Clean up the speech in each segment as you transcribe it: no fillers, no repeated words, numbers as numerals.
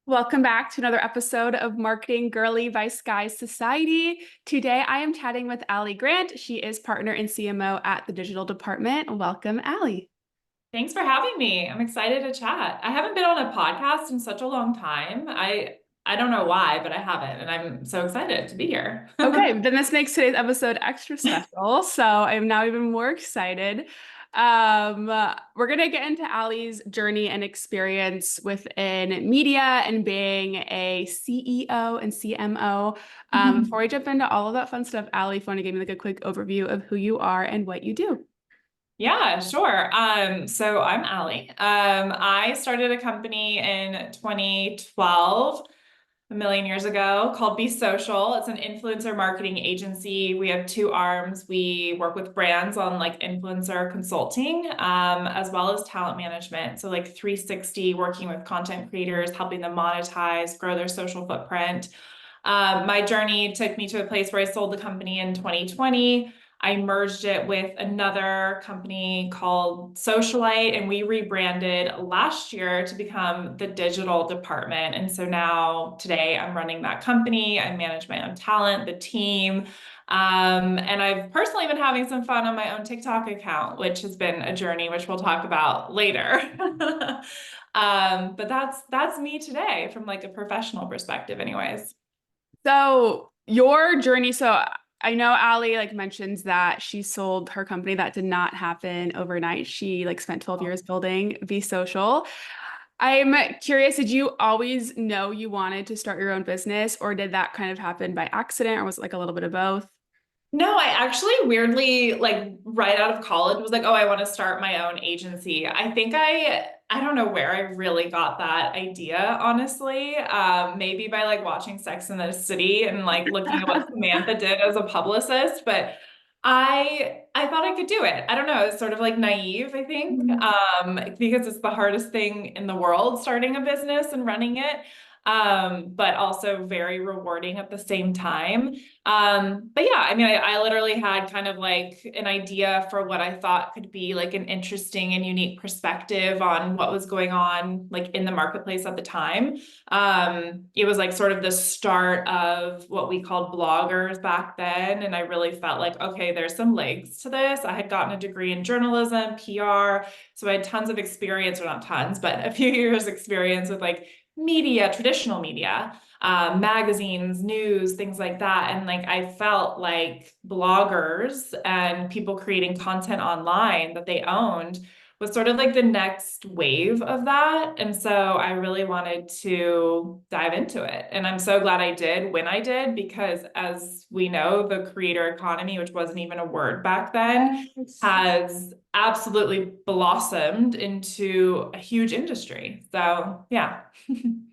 Welcome back to another episode of Marketing Girly by Sky Society. Today I am chatting with Allie Grant. She is partner and CMO at the digital department. Welcome, Allie. Thanks for having me. I'm excited to chat. I haven't been on a podcast in such a long time. I don't know why, but I haven't, and I'm so excited to be here. Okay, then this makes today's episode extra special, so I'm now even more excited. We're gonna get into Allie's journey and experience within media and being a CEO and CMO. Before we jump into all of that fun stuff, Allie, if you want to give me like a quick overview of who you are and what you do. Yeah, sure. So I'm Allie. I started a company in 2012, a million years ago, called Be Social. It's an influencer marketing agency. We have two arms. We work with brands on like influencer consulting, as well as talent management. So like 360, working with content creators, helping them monetize, grow their social footprint. My journey took me to a place where I sold the company in 2020. I merged it with another company called Socialyte, and we rebranded last year to become the digital department. And so now, today, I'm running that company. I manage my own talent, the team. And I've personally been having some fun on my own TikTok account, which has been a journey, which we'll talk about later. But that's me today from like a professional perspective, anyways. So your journey, so I know Allie like mentions that she sold her company. That did not happen overnight. She like spent 12 years building Be Social. I'm curious, did you always know you wanted to start your own business, or did that kind of happen by accident, or was it like a little bit of both? No, I actually weirdly, like right out of college, was like, oh, I want to start my own agency. I don't know where I really got that idea, honestly. Maybe by like watching Sex and the City and like looking at what Samantha did as a publicist, but I thought I could do it. I don't know, it's sort of like naive, I think, because it's the hardest thing in the world, starting a business and running it. But also very rewarding at the same time. But yeah, I mean, I literally had kind of like an idea for what I thought could be like an interesting and unique perspective on what was going on like in the marketplace at the time. It was like sort of the start of what we called bloggers back then. And I really felt like, okay, there's some legs to this. I had gotten a degree in journalism, PR. So I had tons of experience, or not tons, but a few years experience with like media, traditional media, magazines, news, things like that. And like I felt like bloggers and people creating content online that they owned was sort of like the next wave of that. And so I really wanted to dive into it. And I'm so glad I did when I did, because as we know, the creator economy, which wasn't even a word back then, Yes. has absolutely blossomed into a huge industry. So yeah.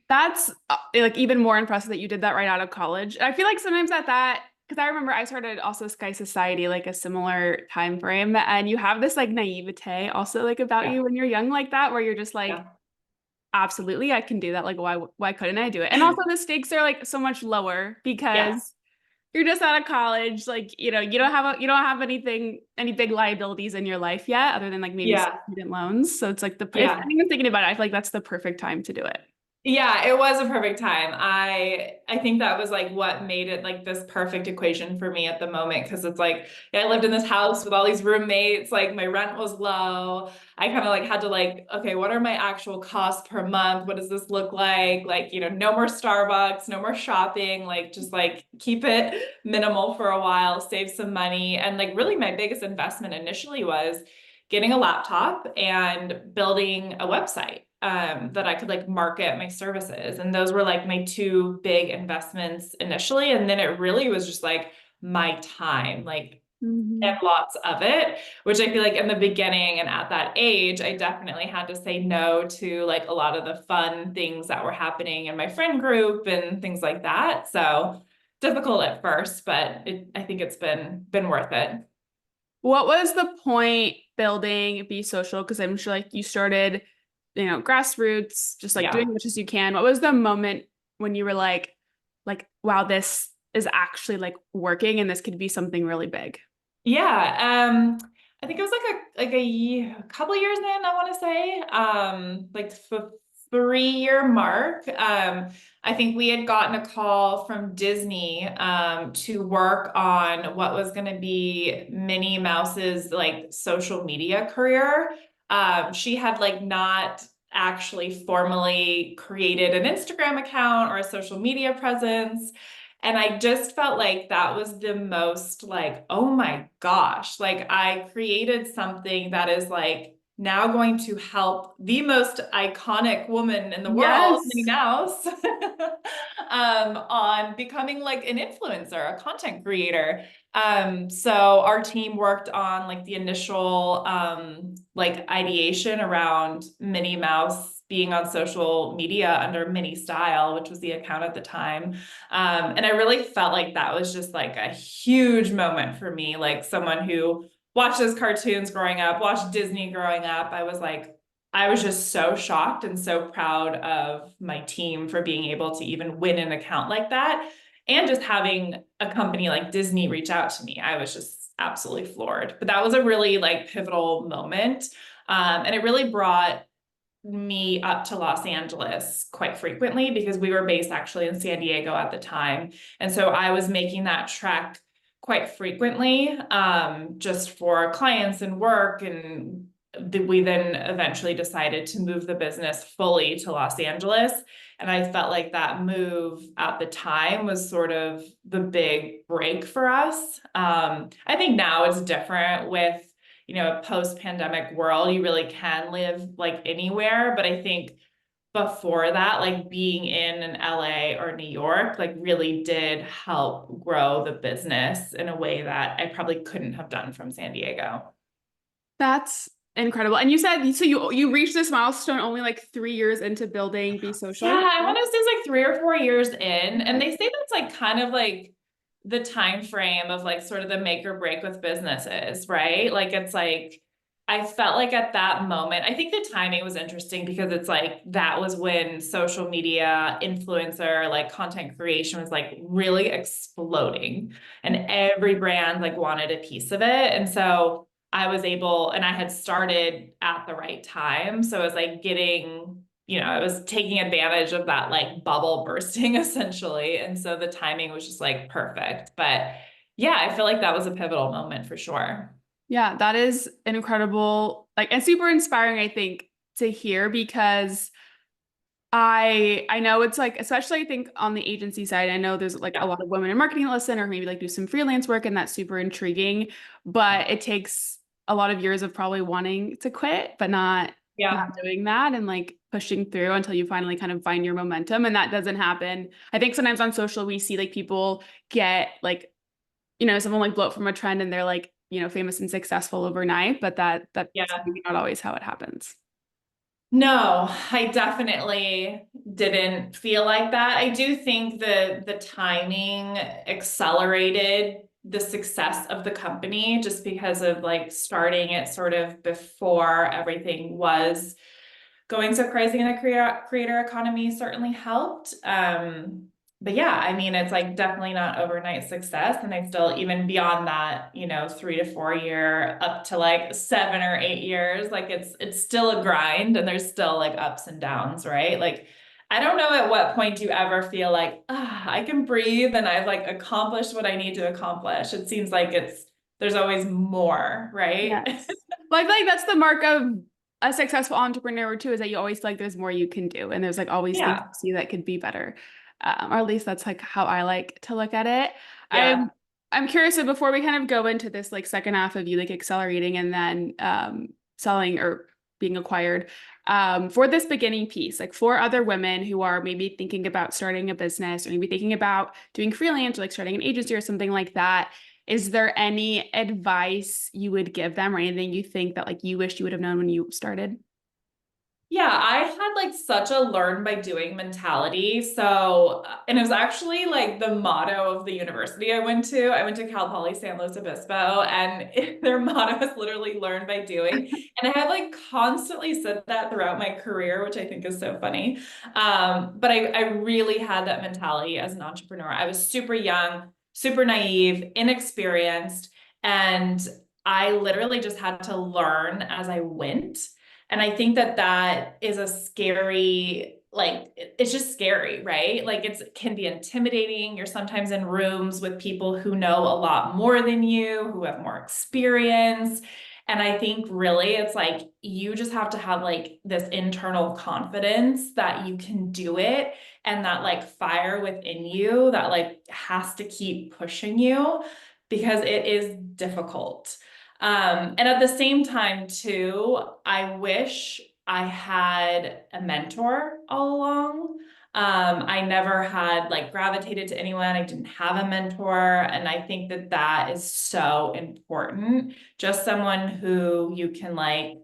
That's like even more impressive that you did that right out of college. I feel like sometimes at that, because I remember I started also Sky Society like a similar time frame, and you have this like naivete also like about Yeah. you when you're young like that, where you're just like, Yeah. absolutely, I can do that. Like, why couldn't I do it? And also the stakes are like so much lower Yeah. because you're just out of college. Like, you don't have any big liabilities in your life yet, other than like maybe Yeah. student loans. So it's like if Yeah. anyone's thinking about it, I feel like that's the perfect time to do it. Yeah, it was a perfect time. I think that was like what made it like this perfect equation for me at the moment, because it's like, yeah, I lived in this house with all these roommates, like my rent was low. I kind of like had to like, okay, what are my actual costs per month? What does this look like? Like, no more Starbucks, no more shopping, like just like keep it minimal for a while, save some money. And like really my biggest investment initially was getting a laptop and building a website that I could like market my services. And those were like my two big investments initially. And then it really was just like my time, like, and Mhm. lots of it, which I feel like in the beginning and at that age, I definitely had to say no to like a lot of the fun things that were happening in my friend group and things like that. So difficult at first, but I think it's been worth it. What was the point building Be Social? Because I'm sure like you started, grassroots, just like doing Yeah. as much as you can. What was the moment when you were wow, this is actually like working and this could be something really big? Yeah, I think it was like a couple years in, I want to say, like 3-year mark. I think we had gotten a call from Disney to work on what was going to be Minnie Mouse's like social media career. She had like not actually formally created an Instagram account or a social media presence. And I just felt like that was the most like, oh my gosh, like I created something that is like now going to help the most iconic woman in the world, Minnie Yes. Mouse, on becoming like an influencer, a content creator. So our team worked on like the initial like ideation around Minnie Mouse being on social media under Minnie Style, which was the account at the time. And I really felt like that was just like a huge moment for me, like someone who watched those cartoons growing up, watched Disney growing up. I was like, I was just so shocked and so proud of my team for being able to even win an account like that. And just having a company like Disney reach out to me, I was just absolutely floored. But that was a really like pivotal moment. And it really brought me up to Los Angeles quite frequently because we were based actually in San Diego at the time. And so I was making that trek quite frequently, just for clients and work. And we then eventually decided to move the business fully to Los Angeles. And I felt like that move at the time was sort of the big break for us. I think now it's different with a post-pandemic world. You really can live like anywhere. But I think before that, like being in an LA or New York, like really did help grow the business in a way that I probably couldn't have done from San Diego. That's incredible. And you said so you reached this milestone only like 3 years into building Be Yeah, Social. I want to say it's like 3 or 4 years in, and Okay. they say that's like kind of like the time frame of like sort of the make or break with businesses, right? Like it's like I felt like at that moment, I think the timing was interesting because it's like that was when social media influencer like content creation was like really exploding and every brand like wanted a piece of it. And so I was able, and I had started at the right time. So I was like getting, I was taking advantage of that like bubble bursting essentially. And so the timing was just like perfect. But yeah, I feel like that was a pivotal moment for sure. Yeah, that is an incredible, like, and super inspiring, I think, to hear because I know it's like, especially I think on the agency side, I know there's like a Yeah. lot of women in marketing that listen or maybe like do some freelance work and that's super intriguing, but it takes a lot of years of probably wanting to quit, but not Yeah. doing that and like pushing through until you finally kind of find your momentum. And that doesn't happen. I think sometimes on social we see like people get like, someone like blow up from a trend and they're like, famous and successful overnight, but that's Yeah. maybe not always how it happens. No, I definitely didn't feel like that. I do think the timing accelerated the success of the company just because of like starting it sort of before everything was going so crazy in the creator economy certainly helped. But yeah, I mean, it's like definitely not overnight success. And I still, even beyond that, 3 to 4 year, up to like 7 or 8 years, like it's still a grind and there's still like ups and downs, right? Like, I don't know at what point you ever feel like, I can breathe and I've like accomplished what I need to accomplish. It seems like there's always more, right? Yes. Well, I feel like that's the mark of a successful entrepreneur too, is that you always feel like there's more you can do. And there's like always things you Yeah. see that could be better. Or at least that's like how I like to look at it. I'm Yeah. I'm curious, so before we kind of go into this like second half of you like accelerating and then selling or being acquired, for this beginning piece, like for other women who are maybe thinking about starting a business or maybe thinking about doing freelance or like starting an agency or something like that, is there any advice you would give them or anything you think that like you wish you would have known when you started? Yeah, I had like such a learn by doing mentality. So, and it was actually like the motto of the university I went to. I went to Cal Poly San Luis Obispo, and their motto is literally learn by doing. And I have like constantly said that throughout my career, which I think is so funny. But I really had that mentality as an entrepreneur. I was super young, super naive, inexperienced, and I literally just had to learn as I went. And I think that that is a scary, like, it's just scary, right? Like it can be intimidating. You're sometimes in rooms with people who know a lot more than you, who have more experience. And I think really it's like you just have to have like this internal confidence that you can do it, and that like fire within you that like has to keep pushing you because it is difficult. And at the same time, too, I wish I had a mentor all along. I never had like gravitated to anyone. I didn't have a mentor. And I think that that is so important. Just someone who you can like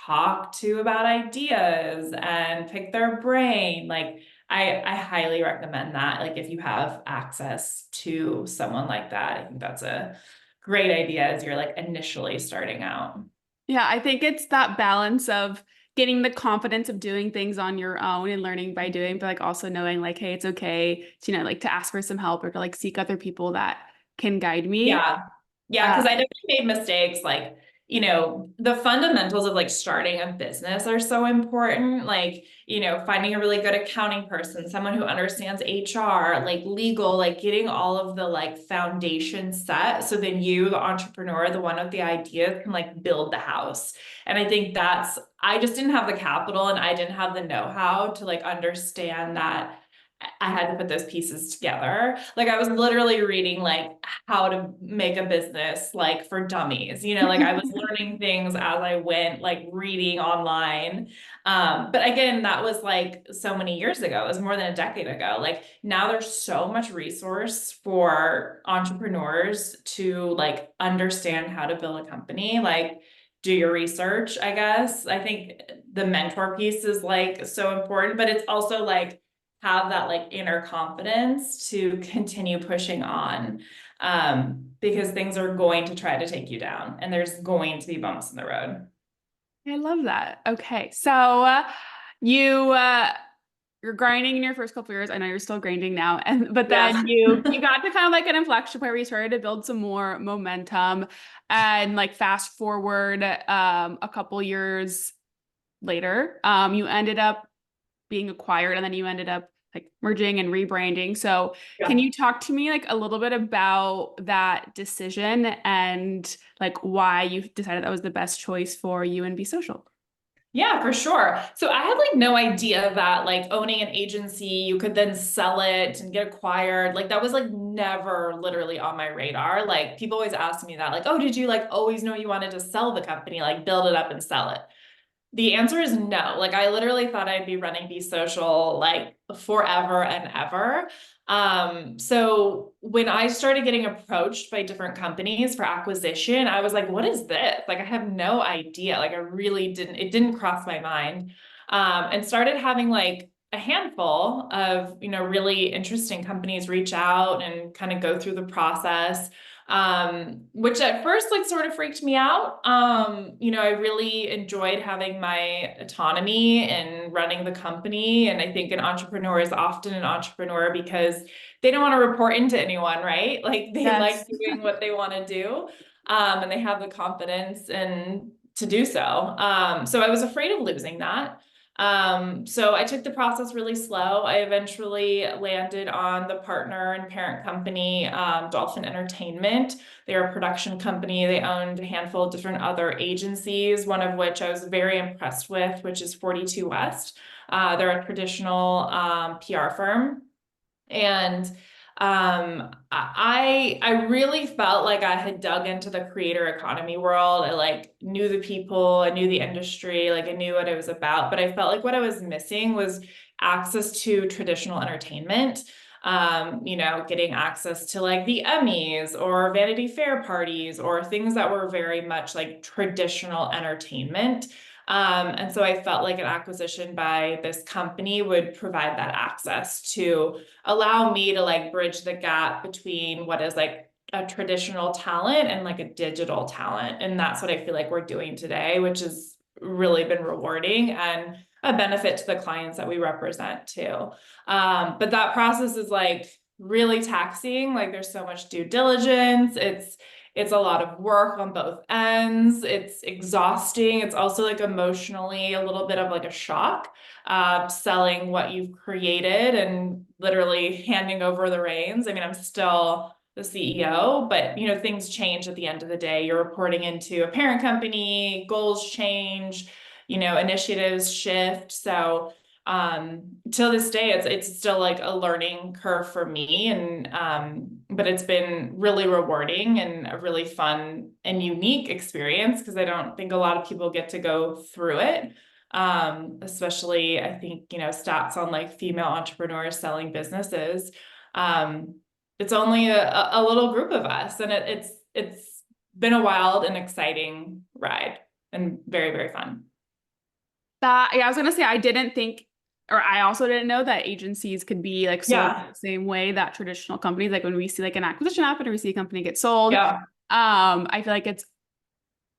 talk to about ideas and pick their brain. Like, I highly recommend that. Like, if you have access to someone like that, I think that's a great idea as you're like initially starting out. Yeah, I think it's that balance of getting the confidence of doing things on your own and learning by doing, but like also knowing like, hey, it's okay to, like to ask for some help or to like seek other people that can guide me. Yeah. Yeah, Uh, because I definitely made mistakes. Like, the fundamentals of like starting a business are so important. Like, finding a really good accounting person, someone who understands HR, like legal, like getting all of the like foundation set. So then you, the entrepreneur, the one with the ideas, can like build the house. And I think I just didn't have the capital and I didn't have the know-how to like understand that I had to put those pieces together. Like I was literally reading like how to make a business like for dummies, like I was learning things as I went, like reading online. But again, that was like so many years ago. It was more than a decade ago. Like now there's so much resource for entrepreneurs to like understand how to build a company. Like do your research, I guess. I think the mentor piece is like so important, but it's also like have that like inner confidence to continue pushing on, because things are going to try to take you down and there's going to be bumps in the road. I love that. Okay. So you you're grinding in your first couple years. I know you're still grinding now. And but Yeah. then you got to kind of like an inflection point where you started to build some more momentum and like fast forward a couple years later, you ended up being acquired and then you ended up like merging and rebranding. So can Yeah. you talk to me like a little bit about that decision and like why you decided that was the best choice for you and Be Social? Yeah, for sure. So I had like no idea that like owning an agency, you could then sell it and get acquired. Like that was like never literally on my radar. Like people always ask me that, like, oh, did you like always know you wanted to sell the company, like build it up and sell it? The answer is no. Like I literally thought I'd be running Be Social like forever and ever. So when I started getting approached by different companies for acquisition, I was like, what is this? Like I have no idea. Like I really it didn't cross my mind. And started having like a handful of, really interesting companies reach out and kind of go through the process, which at first like sort of freaked me out. I really enjoyed having my autonomy and running the company. And I think an entrepreneur is often an entrepreneur because they don't want to report into anyone, right? Like they Yes. like doing what they want to do. And they have the confidence and to do so. So I was afraid of losing that. So I took the process really slow. I eventually landed on the partner and parent company, Dolphin Entertainment. They're a production company. They owned a handful of different other agencies, one of which I was very impressed with, which is 42 West. They're a traditional PR firm. And I really felt like I had dug into the creator economy world. I like knew the people, I knew the industry, like I knew what it was about, but I felt like what I was missing was access to traditional entertainment. Getting access to like the Emmys or Vanity Fair parties or things that were very much like traditional entertainment. And so I felt like an acquisition by this company would provide that access to allow me to like bridge the gap between what is like a traditional talent and like a digital talent. And that's what I feel like we're doing today, which has really been rewarding and a benefit to the clients that we represent too. But that process is like really taxing. Like there's so much due diligence. It's a lot of work on both ends. It's exhausting. It's also like emotionally a little bit of like a shock, selling what you've created and literally handing over the reins. I mean, I'm still the CEO, but you know, things change at the end of the day. You're reporting into a parent company, goals change, you know, initiatives shift. So till this day it's still like a learning curve for me, and but it's been really rewarding and a really fun and unique experience because I don't think a lot of people get to go through it. Especially I think, you know, stats on like female entrepreneurs selling businesses. um it's only a little group of us, and it's been a wild and exciting ride and very, very fun. That, yeah, I was gonna say I didn't think, or I also didn't know that agencies could be like sold Yeah. the same way that traditional companies, like when we see like an acquisition happen or we see a company get sold. Yeah. I feel like it's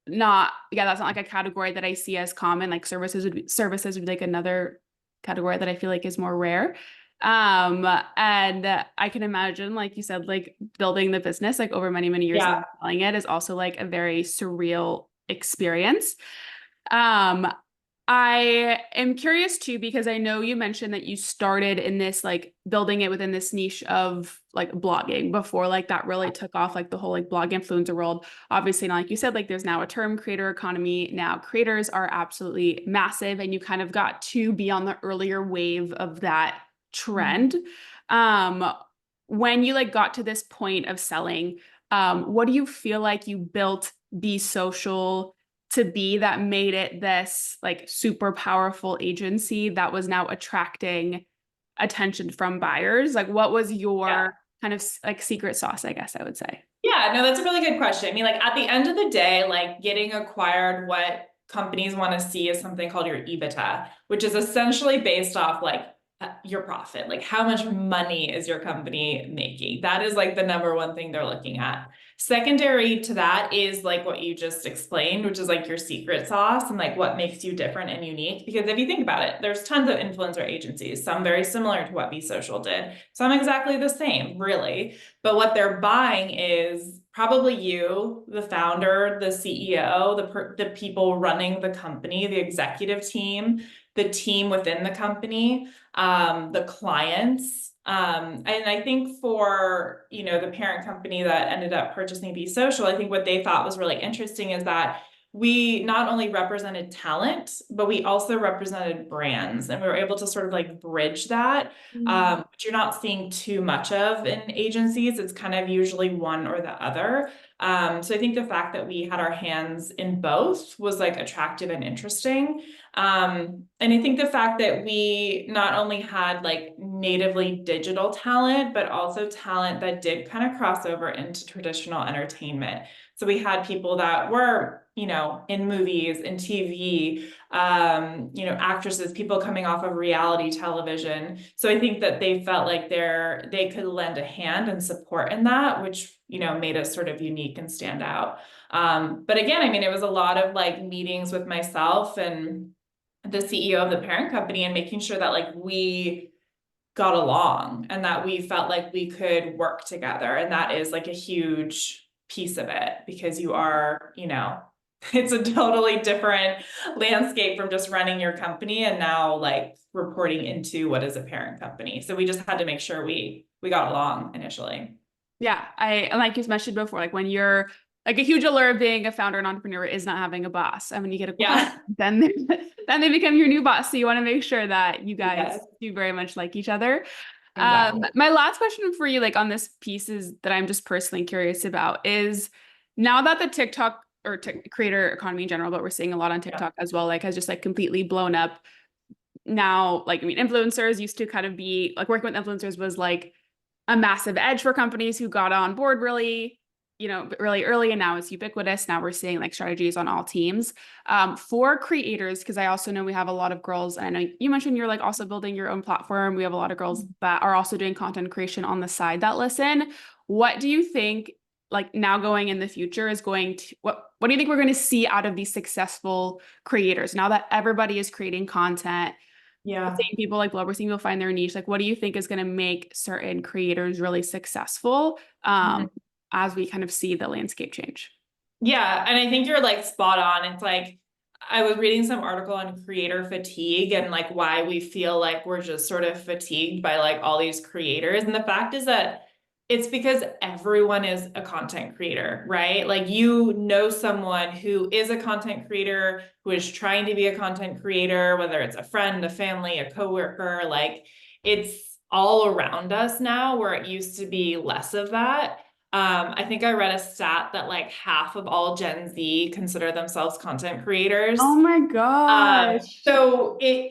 not, yeah, that's not like a category that I see as common. Like services would be like another category that I feel like is more rare. And I can imagine, like you said, like building the business like over many, many years and Yeah. then selling it is also like a very surreal experience. Um, I am curious too, because I know you mentioned that you started in this, like building it within this niche of like blogging before like that really took off, like the whole like blog influencer world. Obviously, like you said, like there's now a term creator economy. Now creators are absolutely massive, and you kind of got to be on the earlier wave of that trend. Um, when you like got to this point of selling, what do you feel like you built Be Social to be that made it this like super powerful agency that was now attracting attention from buyers? Like, what was Yeah. your kind of like secret sauce, I guess I would say? Yeah, no, that's a really good question. I mean, like at the end of the day, like getting acquired, what companies want to see is something called your EBITDA, which is essentially based off like your profit. Like how much money is your company making? That is like the number one thing they're looking at. Secondary to that is like what you just explained, which is like your secret sauce and like what makes you different and unique. Because if you think about it, there's tons of influencer agencies, some very similar to what Be Social did, some exactly the same, really. But what they're buying is probably you, the founder, the CEO, the people running the company, the executive team, the team within the company, the clients. And I think for, you know, the parent company that ended up purchasing Be Social, I think what they thought was really interesting is that we not only represented talent, but we also represented brands, and we were able to sort of like bridge that, which you're not seeing too much of in agencies. It's kind of usually one or the other. So I think the fact that we had our hands in both was like attractive and interesting. And I think the fact that we not only had like natively digital talent, but also talent that did kind of cross over into traditional entertainment. So we had people that were, you know, in movies, in TV, you know, actresses, people coming off of reality television. So I think that they felt like they could lend a hand and support in that, which, you know, made us sort of unique and stand out. But again, I mean, it was a lot of like meetings with myself and the CEO of the parent company and making sure that like we got along and that we felt like we could work together. And that is like a huge piece of it because you are, you know, it's a totally different landscape from just running your company and now like reporting into what is a parent company. So we just had to make sure we got along initially. Yeah, I like you mentioned before, like when you're like a huge allure of being a founder and entrepreneur is not having a boss. And when you get a client, Yeah. then then they become your new boss. So you want to make sure that you guys Yes, do very much like each other. exactly. My last question for you, like on this piece, is that I'm just personally curious about is now that the TikTok or creator economy in general, but we're seeing a lot on Yeah. TikTok as well, like has just like completely blown up. Now, like I mean, influencers used to kind of be like working with influencers was like a massive edge for companies who got on board really, you know, really early, and now it's ubiquitous. Now we're seeing like strategies on all teams. For creators, because I also know we have a lot of girls, and I know you mentioned you're like also building your own platform. We have a lot of girls that are also doing content creation on the side that listen. What do you think, like now going in the future, is going to what do you think we're going to see out of these successful creators now that everybody is creating content? Yeah. Seeing people like bloggers, seeing people find their niche. Like, what do you think is going to make certain creators really successful? Mhm. as we kind of see the landscape change. Yeah, and I think you're like spot on. It's like I was reading some article on creator fatigue and like why we feel like we're just sort of fatigued by like all these creators. And the fact is that it's because everyone is a content creator, right? Like you know someone who is a content creator, who is trying to be a content creator, whether it's a friend, a family, a coworker, like it's all around us now where it used to be less of that. I think I read a stat that like half of all Gen Z consider themselves content creators. Oh my gosh.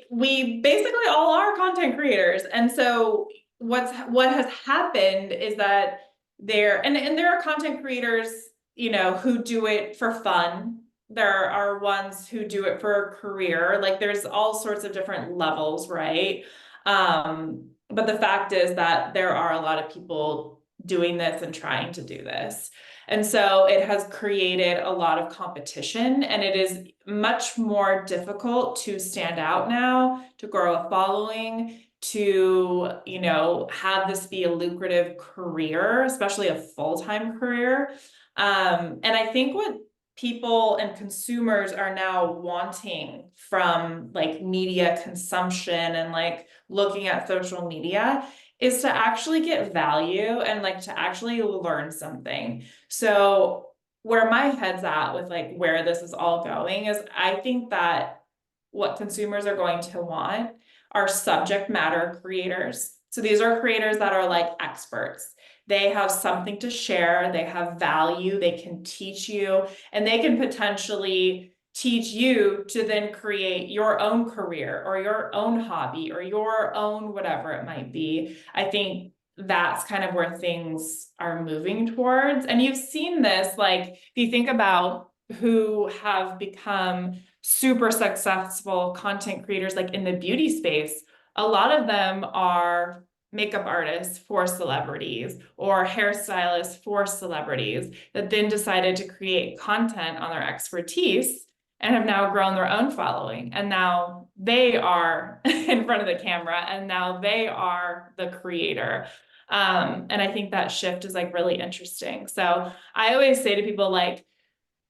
We basically all are content creators. And so what has happened is that and there are content creators, you know, who do it for fun. There are ones who do it for a career. Like there's all sorts of different levels, right? But the fact is that there are a lot of people doing this and trying to do this. And so it has created a lot of competition, and it is much more difficult to stand out now, to grow a following, to, you know, have this be a lucrative career, especially a full-time career. And I think what people and consumers are now wanting from like media consumption and like looking at social media is to actually get value and like to actually learn something. So where my head's at with like where this is all going is I think that what consumers are going to want are subject matter creators. So these are creators that are like experts. They have something to share, they have value, they can teach you, and they can potentially teach you to then create your own career or your own hobby or your own whatever it might be. I think that's kind of where things are moving towards. And you've seen this, like, if you think about who have become super successful content creators, like in the beauty space, a lot of them are makeup artists for celebrities or hairstylists for celebrities that then decided to create content on their expertise and have now grown their own following. And now they are in front of the camera and now they are the creator. And I think that shift is like really interesting. So I always say to people, like,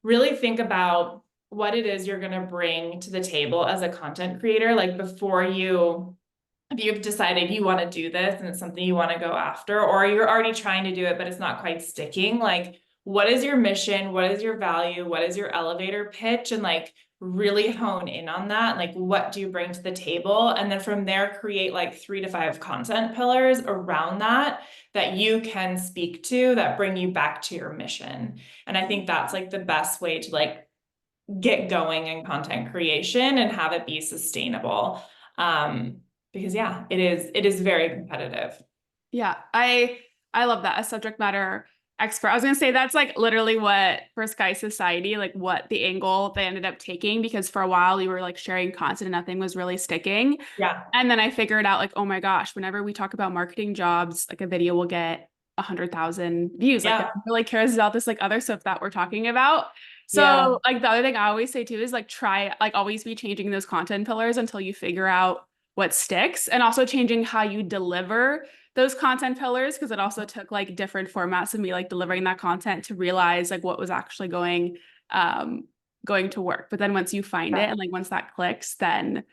really think about what it is you're going to bring to the table as a content creator. Like before if you've decided you want to do this and it's something you want to go after, or you're already trying to do it, but it's not quite sticking, like, what is your mission? What is your value? What is your elevator pitch? And like really hone in on that. Like, what do you bring to the table? And then from there, create like 3 to 5 content pillars around that that you can speak to that bring you back to your mission. And I think that's like the best way to like get going in content creation and have it be sustainable. Because yeah, it is very competitive. Yeah, I love that. A subject matter expert. I was gonna say that's like literally what for Sky Society, like what the angle they ended up taking, because for a while we were like sharing content and nothing was really sticking. Yeah. And then I figured out like, oh my gosh, whenever we talk about marketing jobs, like a video will get 100,000 views. Like no Yeah. one really cares about this like other stuff that we're talking about. Yeah. So like the other thing I always say too is like try like always be changing those content pillars until you figure out what sticks, and also changing how you deliver those content pillars, because it also took like different formats of me like delivering that content to realize like what was actually going to work. But then once you find it and like once that clicks, then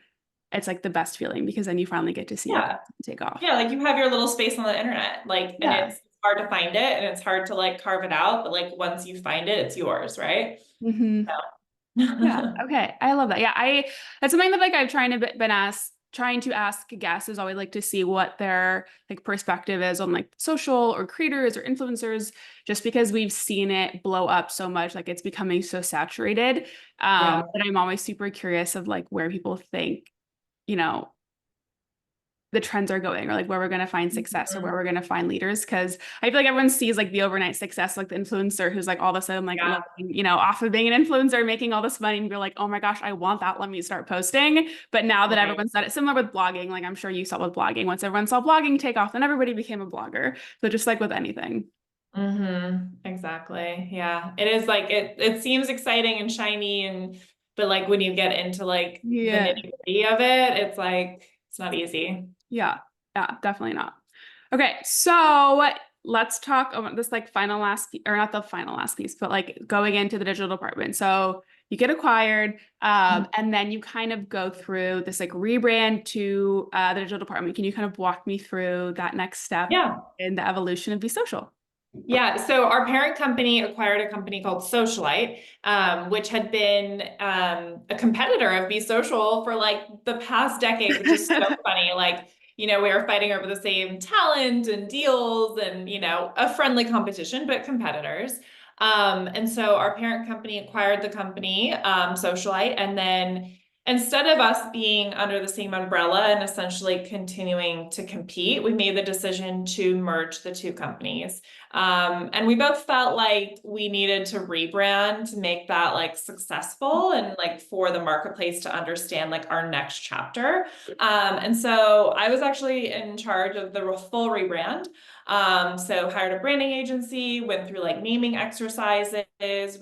it's like the best feeling, because then you finally get to see your Yeah. content take off. Yeah. Like you have your little space on the internet, like, and Yeah. it's hard to find it and it's hard to like carve it out, but like once you find it, it's yours, right? Mm-hmm. Yeah. So. Okay. I love that. Yeah. That's something that like I've trying to ask guests is always like to see what their like perspective is on like social or creators or influencers, just because we've seen it blow up so much, like it's becoming so saturated. Yeah. But I'm always super curious of like where people think, you know, the trends are going, or like where we're going to find success or where Mhm. we're going to find leaders. Cause I feel like everyone sees like the overnight success, like the influencer who's like all of a sudden like Yeah. living, you know, off of being an influencer, making all this money, and you're like, oh my gosh, I want that. Let me start posting. But now that Right. everyone's done it, similar with blogging, like I'm sure you saw with blogging, once everyone saw blogging take off, then everybody became a blogger. So just like with anything. Exactly. Yeah. It is like it seems exciting and shiny but like when you get into like the Yeah. nitty-gritty of it, it's like it's not easy. Yeah. Yeah, definitely not. Okay. So let's talk about this like final last or not the final last piece, but like going into the digital department. So you get acquired, and then you kind of go through this like rebrand to the digital department. Can you kind of walk me through that next step Yeah. in the evolution of Be Social? Yeah, so our parent company acquired a company called Socialyte, which had been a competitor of Be Social for like the past decade, which is so funny. Like, we were fighting over the same talent and deals and, a friendly competition, but competitors. And so our parent company acquired the company, Socialyte, and then instead of us being under the same umbrella and essentially continuing to compete, we made the decision to merge the two companies. And we both felt like we needed to rebrand to make that like successful and like for the marketplace to understand like our next chapter. And so I was actually in charge of the full rebrand. So hired a branding agency, went through like naming exercises.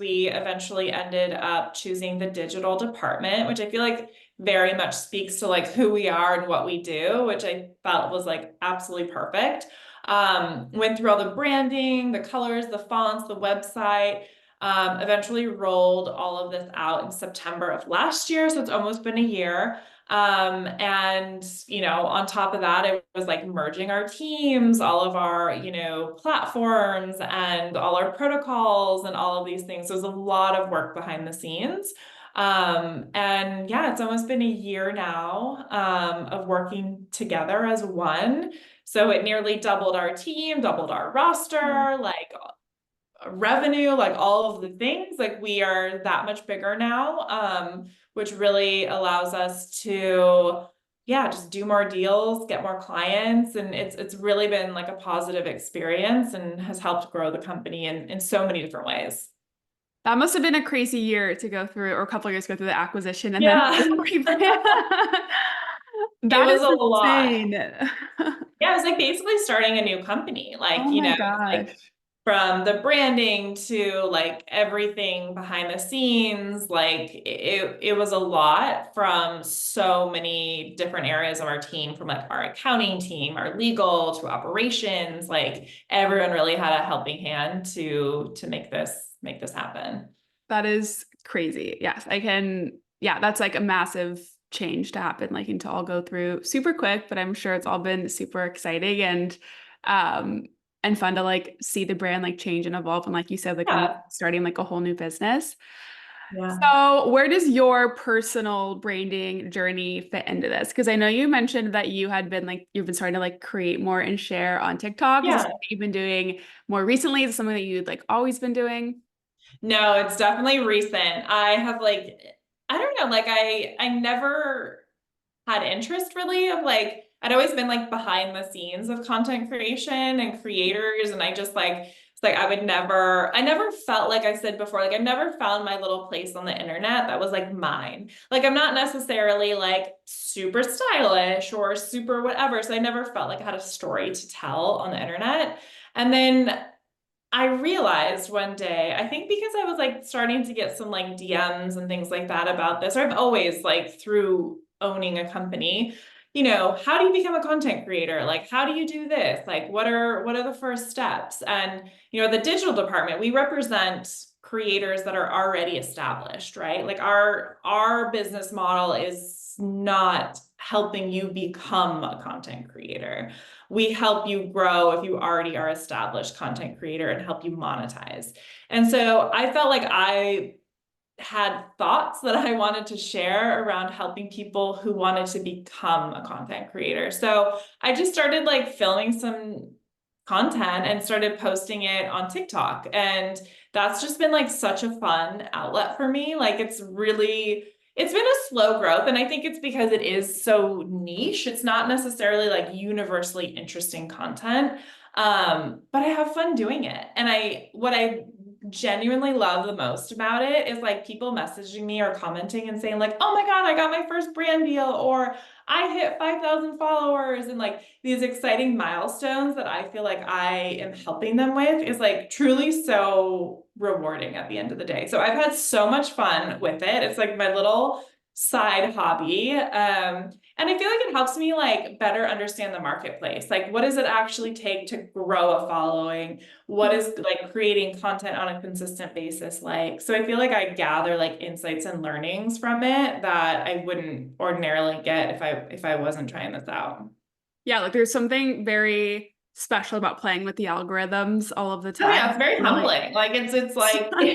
We eventually ended up choosing the digital department, which I feel like very much speaks to like who we are and what we do, which I felt was like absolutely perfect. Went through all the branding, the colors, the fonts, the website, eventually rolled all of this out in September of last year. So it's almost been a year. And, on top of that, it was like merging our teams, all of our, platforms and all our protocols and all of these things. So it was a lot of work behind the scenes. And yeah, it's almost been a year now, of working together as one. So it nearly doubled our team, doubled our roster, like revenue, like all of the things. Like we are that much bigger now, which really allows us to, yeah, just do more deals, get more clients. And it's really been like a positive experience and has helped grow the company in so many different ways. That must have been a crazy year to go through, or a couple of years to go through the acquisition and then Yeah, it that was is a lot. insane. Yeah, it was like basically starting a new company. Oh Like, my like gosh. from the branding to like everything behind the scenes, like it was a lot from so many different areas of our team, from like our accounting team, our legal to operations, like everyone really had a helping hand to make this happen. That is crazy. Yes, I can. Yeah, that's like a massive change to happen, like, and to all go through super quick, but I'm sure it's all been super exciting um and fun to like see the brand like change and evolve. And like you said, like almost Yeah. starting like a whole new business. Yeah. So, where does your personal branding journey fit into this? Because I know you mentioned that you had been like you've been starting to like create more and share on TikTok. Is this Yeah. something that you've been doing more recently? Is it something that you'd like always been doing? No, it's definitely recent. I have like, I don't know, like I never had interest really of like, I'd always been like behind the scenes of content creation and creators. And I just like, it's like I never felt like I said before, like I never found my little place on the internet that was like mine. Like I'm not necessarily like super stylish or super whatever. So I never felt like I had a story to tell on the internet. And then I realized one day, I think because I was like starting to get some like DMs and things like that about this, or I've always like through owning a company, how do you become a content creator? Like, how do you do this? Like, what are the first steps? And, the digital department, we represent creators that are already established, right? Like our business model is not helping you become a content creator. We help you grow if you already are established content creator and help you monetize. And so I felt like I had thoughts that I wanted to share around helping people who wanted to become a content creator. So I just started like filming some content and started posting it on TikTok. And that's just been like such a fun outlet for me. Like it's been a slow growth. And I think it's because it is so niche. It's not necessarily like universally interesting content. But I have fun doing it. And what I genuinely love the most about it is like people messaging me or commenting and saying like, oh my God, I got my first brand deal, or I hit 5,000 followers, and like these exciting milestones that I feel like I am helping them with is like truly so rewarding at the end of the day. So I've had so much fun with it. It's like my little side hobby. And I feel like it helps me like better understand the marketplace. Like, what does it actually take to grow a following? What is like creating content on a consistent basis like? So I feel like I gather like insights and learnings from it that I wouldn't ordinarily get if I wasn't trying this out. Yeah, like there's something very special about playing with the algorithms all of the Oh yeah, time. it's very You're like, humbling. Like it's like very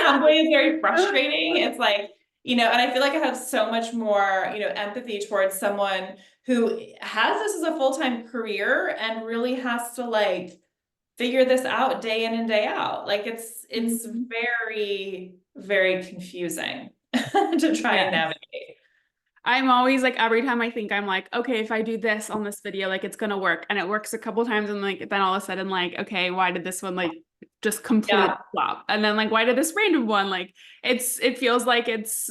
humbling, it's very frustrating. It's like, and I feel like I have so much more, empathy towards someone who has this as a full-time career and really has to like figure this out day in and day out. Like it's Mhm. very, very confusing to try and Yes. navigate. I'm always like every time I think I'm like, okay, if I do this on this video, like it's gonna work. And it works a couple times and like then all of a sudden, like, okay, why did this one like just completely Yeah. flop? And then like why did this random one like it feels like it's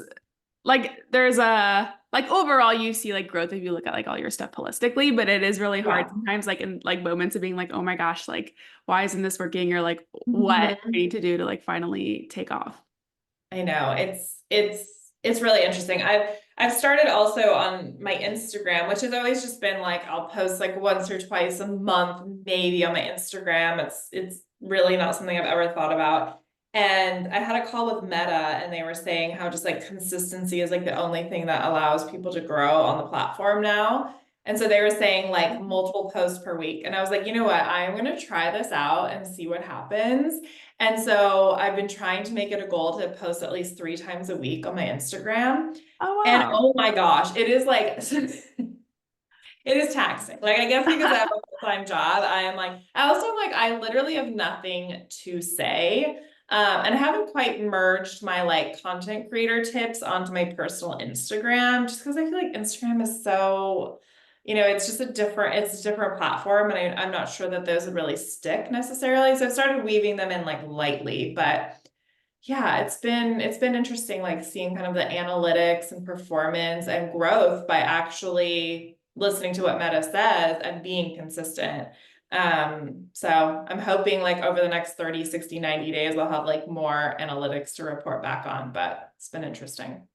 like there's a like overall you see like growth if you look at like all your stuff holistically, but it is really hard Yeah. sometimes like in like moments of being like, oh my gosh, like why isn't this working? Or like what I Mhm. need to do to like finally take off. I know it's really interesting. I've started also on my Instagram, which has always just been like I'll post like once or twice a month, maybe on my Instagram. It's really not something I've ever thought about. And I had a call with Meta, and they were saying how just like consistency is like the only thing that allows people to grow on the platform now. And so they were saying like multiple posts per week. And I was like, you know what? I'm gonna try this out and see what happens. And so I've been trying to make it a goal to post at least 3 times a week on my Instagram. Oh And wow. oh my gosh, it is like it is taxing. Like I guess because I have a full-time job, I am like I also am like I literally have nothing to say. And I haven't quite merged my like content creator tips onto my personal Instagram just because I feel like Instagram is so, it's just it's a different platform, and I'm not sure that those would really stick necessarily. So I've started weaving them in like lightly, but yeah, it's been interesting, like seeing kind of the analytics and performance and growth by actually listening to what Meta says and being consistent. So I'm hoping like over the next 30, 60, 90 days, I'll have like more analytics to report back on, but it's been interesting.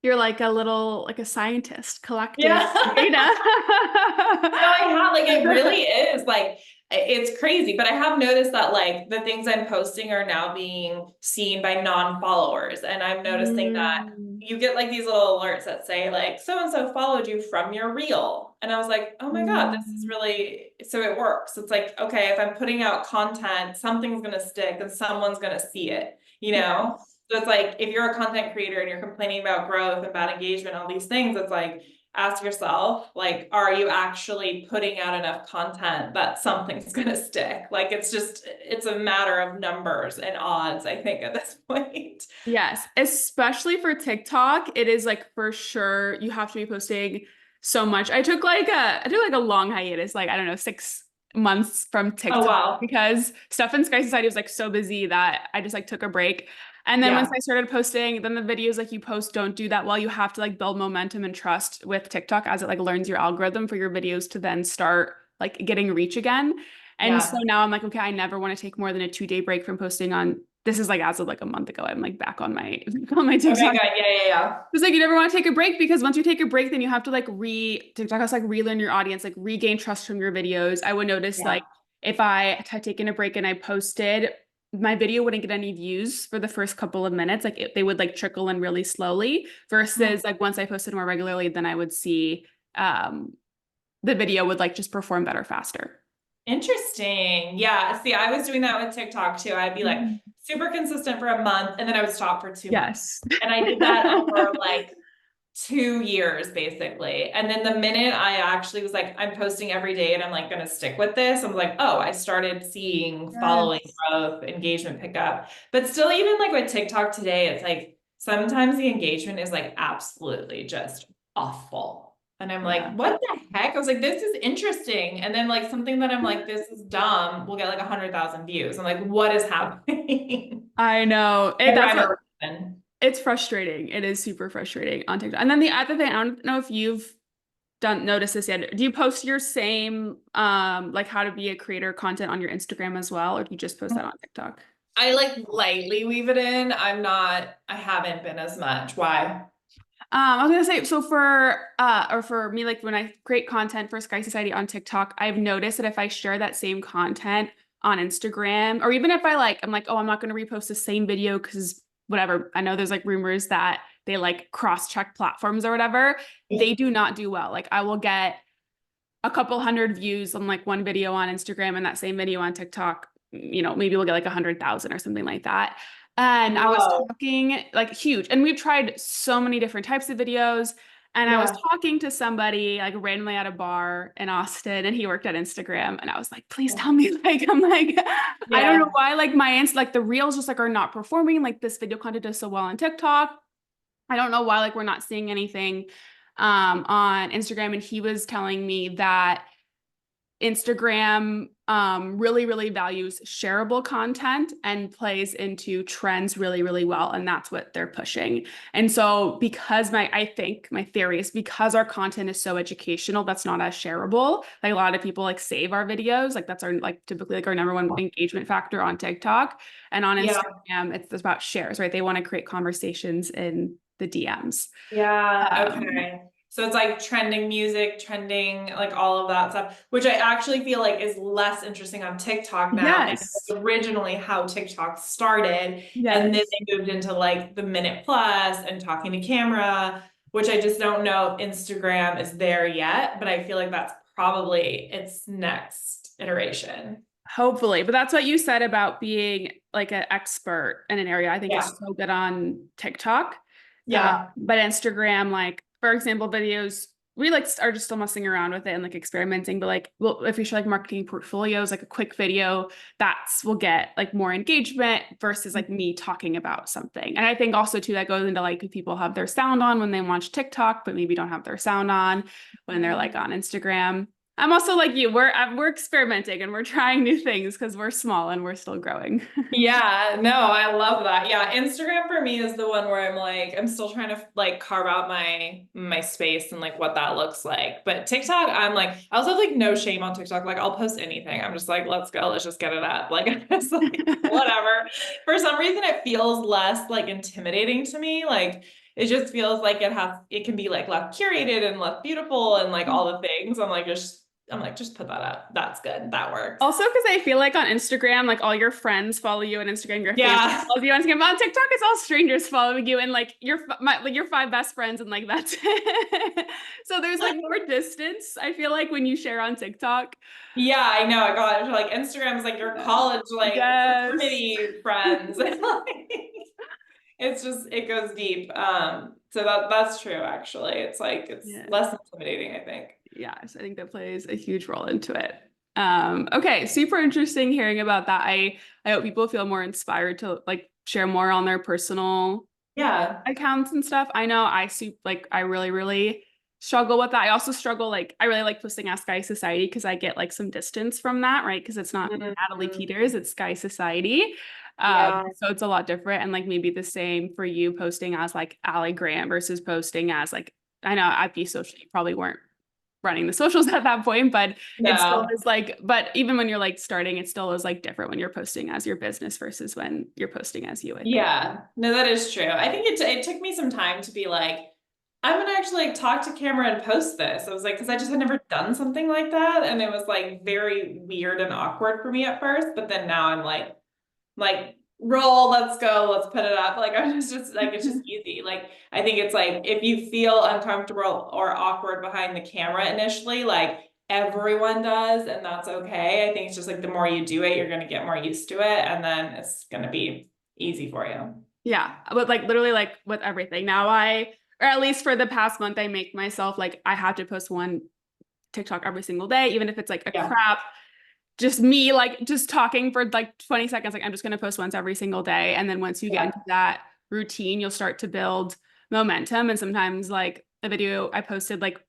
You're like a little like a scientist collecting Yeah. data. No, I have like it really is like it's crazy, but I have noticed that like the things I'm posting are now being seen by non-followers, and I'm noticing that Mm. you get like these little alerts that say like so and so followed you from your reel, and I was like, oh my God, this is Mm. really so it works. It's like okay, if I'm putting out content, something's gonna stick and someone's gonna see it, you Yeah. know. So it's like if you're a content creator and you're complaining about growth and bad engagement, all these things, it's like ask yourself, like, are you actually putting out enough content that something's going to stick? Like, it's a matter of numbers and odds, I think, at this point. Yes, especially for TikTok, it is like for sure you have to be posting so much. I took like a long hiatus, like I don't know, 6 months from Oh, TikTok wow. because stuff in Sky Society was like so busy that I just like took a break. And then once Yeah. I started posting, then the videos like you post don't do that well. You have to like build momentum and trust with TikTok as it like learns your algorithm for your videos to then start like getting reach again. And so Yeah. now I'm like, okay, I never want to take more than a 2 day break from posting on this is like as of like a month ago. I'm like back on my on my Okay, TikTok. good. Yeah, yeah, yeah. It's like you never want to take a break because once you take a break, then you have to like TikTok has to like relearn your audience, like regain trust from your videos. I would notice Yeah. like if I had taken a break and I posted, my video wouldn't get any views for the first couple of minutes. Like they would like trickle in really slowly versus like once I posted more regularly, then I would see the video would like just perform better faster. Interesting. Yeah. See, I was doing that with TikTok too. I'd be like Mhm. super consistent for a month and then I would stop for 2 months. Yes. And I did that over like 2 years basically. And then the minute I actually was like, I'm posting every day and I'm like gonna stick with this, I'm like, oh, I started seeing following Yes. growth, engagement pickup. But still, even like with TikTok today, it's like sometimes the engagement is like absolutely just awful. And I'm like, Yeah. what the heck? I was like, this is interesting. And then like something that I'm like, this is dumb, will get like 100,000 views. I'm like, what is happening? I know. I It that's rhyme what a reason. it's frustrating. It is super frustrating on TikTok. And then the other thing, I don't know if you've done notice this yet. Do you post your same like how to be a creator content on your Instagram as well, or do you just post that on TikTok? I like lightly weave it in. I haven't been as much. Why? I was gonna say, so for me, like when I create content for Sky Society on TikTok, I've noticed that if I share that same content on Instagram, or even if I'm like, oh, I'm not gonna repost the same video because whatever, I know there's like rumors that they like cross-check platforms or whatever, they do not do well. Like I will get a couple hundred views on like one video on Instagram and that same video on TikTok, maybe we'll get like 100,000 or something like that. And I was Whoa. talking like huge, and we've tried so many different types of videos. And I was Yeah. talking to somebody like randomly at a bar in Austin, and he worked at Instagram. And I was like, please tell me, like, I'm like, I don't know Yeah. why, like like the reels just like are not performing. Like this video content does so well on TikTok. I don't know why like we're not seeing anything on Instagram. And he was telling me that Instagram really, really values shareable content and plays into trends really, really well. And that's what they're pushing. And so because I think my theory is because our content is so educational, that's not as shareable. Like a lot of people like save our videos. Like that's our like typically like our number one engagement factor on TikTok. And on Yeah. Instagram, it's about shares, right? They want to create conversations in the DMs. Yeah, Um, okay. So it's like trending music, trending like all of that stuff, which I actually feel like is less interesting on TikTok now. And yes. originally how TikTok started, and then Yes. they moved into like the minute plus and talking to camera, which I just don't know if Instagram is there yet, but I feel like that's probably its next iteration. Hopefully. But that's what you said about being like an expert in an area. I think Yeah. is so good on TikTok. Yeah. But Instagram, like for example, videos, we like are just still messing around with it and like experimenting. But like, well, if you show like marketing portfolios, like a quick video, that's will get like more engagement versus like me talking about something. And I think also too that goes into like if people have their sound on when they watch TikTok, but maybe don't have their sound on when they're like on Instagram. I'm also like you. We're experimenting and we're trying new things because we're small and we're still growing. Yeah, no, I love that. Yeah, Instagram for me is the one where I'm like, I'm still trying to like carve out my space and like what that looks like. But TikTok, I'm like, I also have like no shame on TikTok. Like I'll post anything. I'm just like, let's go, let's just get it up. Like it's like whatever. For some reason, it feels less like intimidating to me. Like it just feels like it can be like less curated and less beautiful and like all the things. I'm like, just put that up. That's good. That works. Also, because I feel like on Instagram, like all your friends follow you on Instagram, your family Yeah. follows you on Instagram. On TikTok, it's all strangers following you and like like your five best friends, and like that's it. So there's like more distance. I feel like when you share on TikTok. Yeah, I know. I got it. Like Instagram's like your Yeah. college like Yes. fraternity friends. Like, it's just it goes deep. So that's true actually. It's like it's Yeah. less intimidating, I think. Yes, I think that plays a huge role into it. Okay, super interesting hearing about that. I hope people feel more inspired to like share more on their personal Yeah. accounts and stuff. I know I really, really struggle with that. I also struggle like I really like posting at Sky Society because I get like some distance from that, right? Because it's not Natalie Mhm. Peters, it's Sky Society. Yeah. So it's a lot different. And like maybe the same for you posting as like Allie Grant versus posting as like I know at Be Social, you probably weren't running the socials at that point, but it still No. is like, but even when you're like starting, it still is like different when you're posting as your business versus when you're posting as you, I think. Yeah. No, that is true. I think it took me some time to be like, I'm gonna actually like talk to camera and post this. I was like, because I just had never done something like that, and it was like very weird and awkward for me at first. But then now I'm like roll, let's go, let's put it up. Like I'm just like it's just easy. Like I think it's like if you feel uncomfortable or awkward behind the camera initially, like everyone does, and that's okay. I think it's just like the more you do it, you're gonna get more used to it, and then it's gonna be easy for you. Yeah, but like literally like with everything. Now or at least for the past month, I make myself like I have to post one TikTok every single day, even if it's like a Yeah. crap, just me like just talking for like 20 seconds. Like I'm just gonna post once every single day. And then once you get Yeah. into that routine, you'll start to build momentum. And sometimes like a video I posted like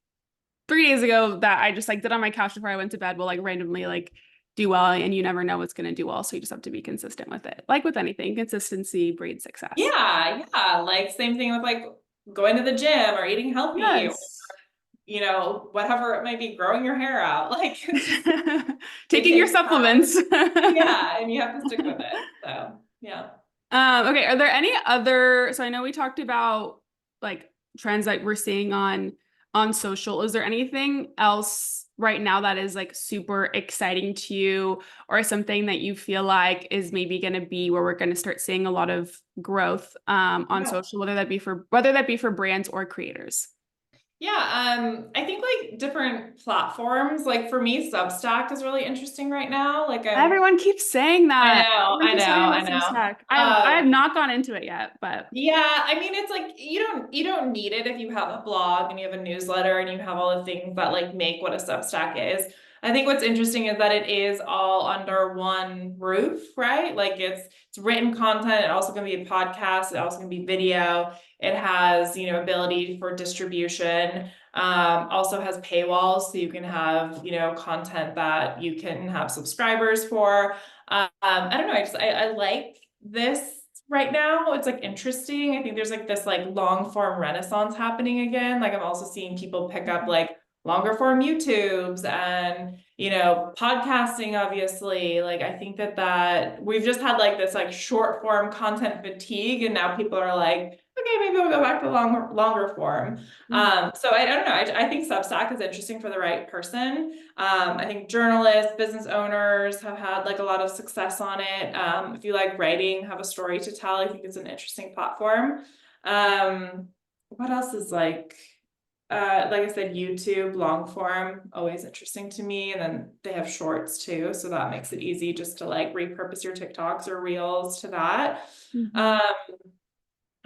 3 days ago that I just like did on my couch before I went to bed will like randomly like do well, and you never know what's going to do well. So you just have to be consistent with it. Like with anything, consistency breeds success. Yeah, yeah. Like same thing with like going to the gym or eating healthy, or, Yes. whatever it might be, growing your hair out. Like it's just it Taking your takes time. supplements. Yeah, and you have to stick with it. So yeah. Okay, are there any other, so I know we talked about like trends that we're seeing on social. Is there anything else right now that is like super exciting to you, or something that you feel like is maybe going to be where we're going to start seeing a lot of growth on Yeah. social, whether that be for brands or creators? Yeah, I think like different platforms, like for me, Substack is really interesting right now. Everyone keeps saying I that. know, Everyone I know, keeps talking I about know. Substack. I have not gone into it yet, but Yeah, I mean it's like you don't need it if you have a blog and you have a newsletter and you have all the things that like make what a Substack is. I think what's interesting is that it is all under one roof, right? Like it's written content, it also can be a podcast, it also can be video. It has, ability for distribution. Also has paywalls, so you can have, content that you can have subscribers for. I don't know, I like this right now. It's like interesting. I think there's like this like long form renaissance happening again. Like I'm also seeing people pick up like longer form YouTubes and podcasting obviously. Like I think that we've just had like this like short form content fatigue, and now people are like, okay, maybe we'll go back to longer form. So I don't know. I think Substack is interesting for the right person. I think journalists, business owners have had like a lot of success on it. If you like writing, have a story to tell, I think it's an interesting platform. What else is like I said, YouTube, long form, always interesting to me. And then they have shorts too. So that makes it easy just to like repurpose your TikToks or reels to that. Mhm. Um,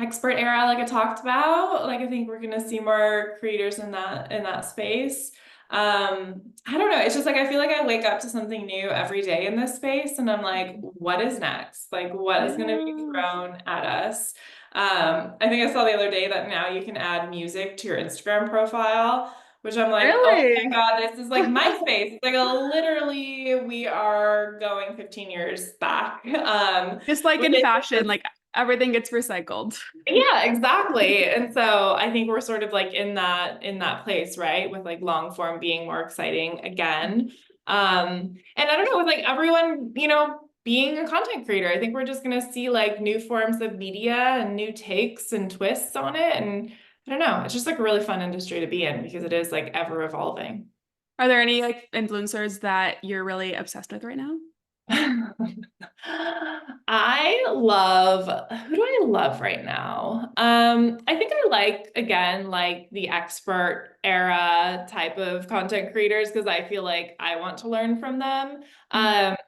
Expert era, like I talked about, like I think we're gonna see more creators in that space. I don't know, it's just like I feel like I wake up to something new every day in this space, and I'm like, what is next? Like what is gonna be Yeah. thrown at us? I think I saw the other day that now you can add music to your Instagram profile, which I'm like, oh my Really? God, this is like MySpace. It's like literally we are going 15 years back. Just like Which in I fashion, think like everything gets recycled. yeah, exactly. And so I think we're sort of like in that place, right? With like long form being more exciting again. And I don't know, with like everyone, being a content creator, I think we're just gonna see like new forms of media and new takes and twists on it. And I don't know, it's just like a really fun industry to be in because it is like ever evolving. Are there any like influencers that you're really obsessed with right now? I love, who do I love right now? I think I like again like the expert era type of content creators because I feel like I want to learn from them.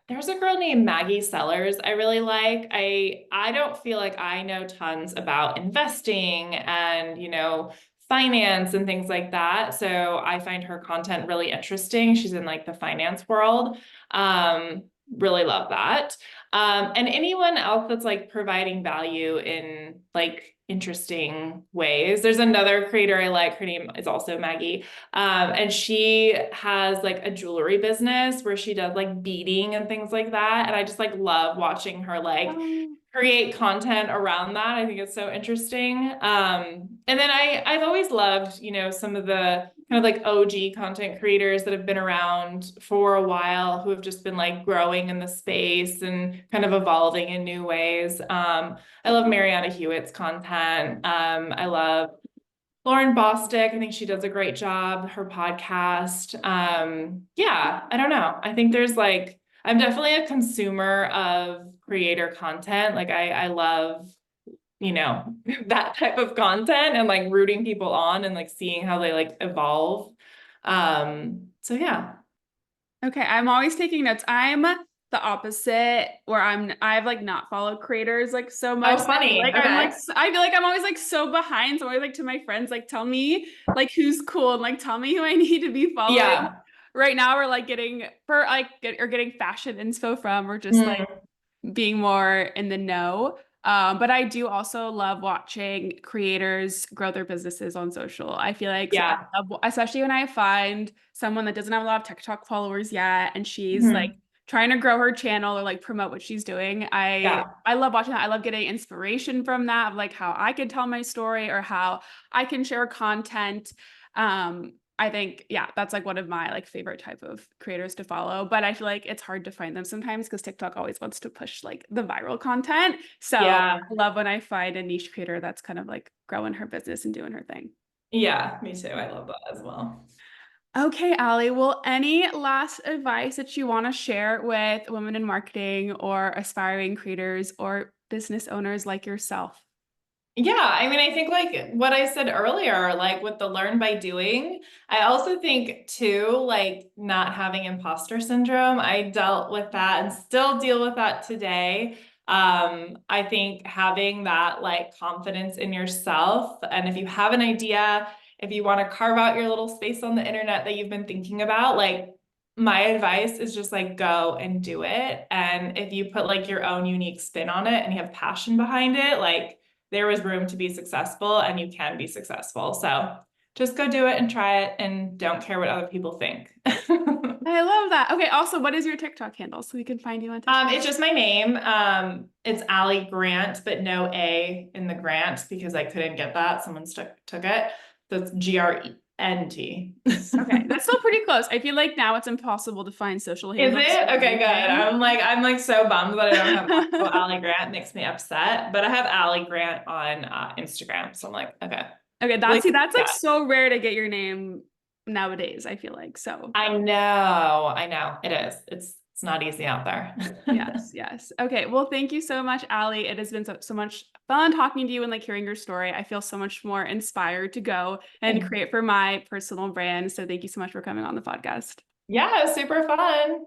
There's a girl named Maggie Sellers I really like. I don't feel like I know tons about investing and finance and things like that. So I find her content really interesting. She's in like the finance world. Um, really love that. And anyone else that's like providing value in like interesting ways. There's another creator I like. Her name is also Maggie. And she has like a jewelry business where she does like beading and things like that. And I just like love watching her like Oh, create content around that. I think it's so interesting. And then I've always loved, some of the kind of like OG content creators that have been around for a while who have just been like growing in the space and kind of evolving in new ways. I love Mariana Hewitt's content. I love Lauren Bostick. I think she does a great job, her podcast. Yeah, I don't know. I think there's like, I'm definitely a consumer of creator content. Like I love, that type of content and like rooting people on and like seeing how they like evolve. So yeah. okay. I'm always taking notes. I'm the opposite where I've like not followed creators like so Oh, much. I feel funny. like I'm like Okay. I feel like I'm always like so behind. So I always like to my friends like tell me like who's cool and like tell me who I need to be following. Yeah. Right now we're like getting for like or getting fashion inspo from or just like Mm, being more in the know. But I do also love watching creators grow their businesses on social. I feel like, yeah. especially when I find someone that doesn't have a lot of TikTok followers yet, and she's like Mhm. trying to grow her channel or like promote what she's doing. Yeah. I love watching that. I love getting inspiration from that, of like how I could tell my story or how I can share content. I think, yeah, that's like one of my like favorite type of creators to follow. But I feel like it's hard to find them sometimes because TikTok always wants to push like the viral content. So Yeah. I love when I find a niche creator that's kind of like growing her business and doing her thing. Yeah, me too. I love that as well. Okay, Allie. Well, any last advice that you want to share with women in marketing or aspiring creators or business owners like yourself? Yeah, I mean, I think like what I said earlier, like with the learn by doing, I also think too, like not having imposter syndrome. I dealt with that and still deal with that today. I think having that like confidence in yourself, and if you have an idea, if you want to carve out your little space on the internet that you've been thinking about, like my advice is just like go and do it. And if you put like your own unique spin on it and you have passion behind it, like there was room to be successful and you can be successful. So just go do it and try it and don't care what other people think. I love that. Okay, also, what is your TikTok handle so we can find you on TikTok? It's just my name. It's Allie Grant, but no A in the Grant because I couldn't get that. Someone took it. So it's Grent. Okay, that's still pretty close. I feel like now it's impossible to find social Is handles it? for Okay, good. anything. I'm like so bummed that I don't have actual Allie Grant. It makes me upset. But I have Allie Grant on Instagram. So I'm like, okay. Okay, At least that's like yeah. so rare to get your name nowadays, I feel like. So, I know. It is. It's not easy out there. yes, yes. Okay, well, thank you so much, Allie. It has been so much fun talking to you and like hearing your story. I feel so much more inspired to go and create for my personal brand. So, thank you so much for coming on the podcast. Yeah, it was super fun.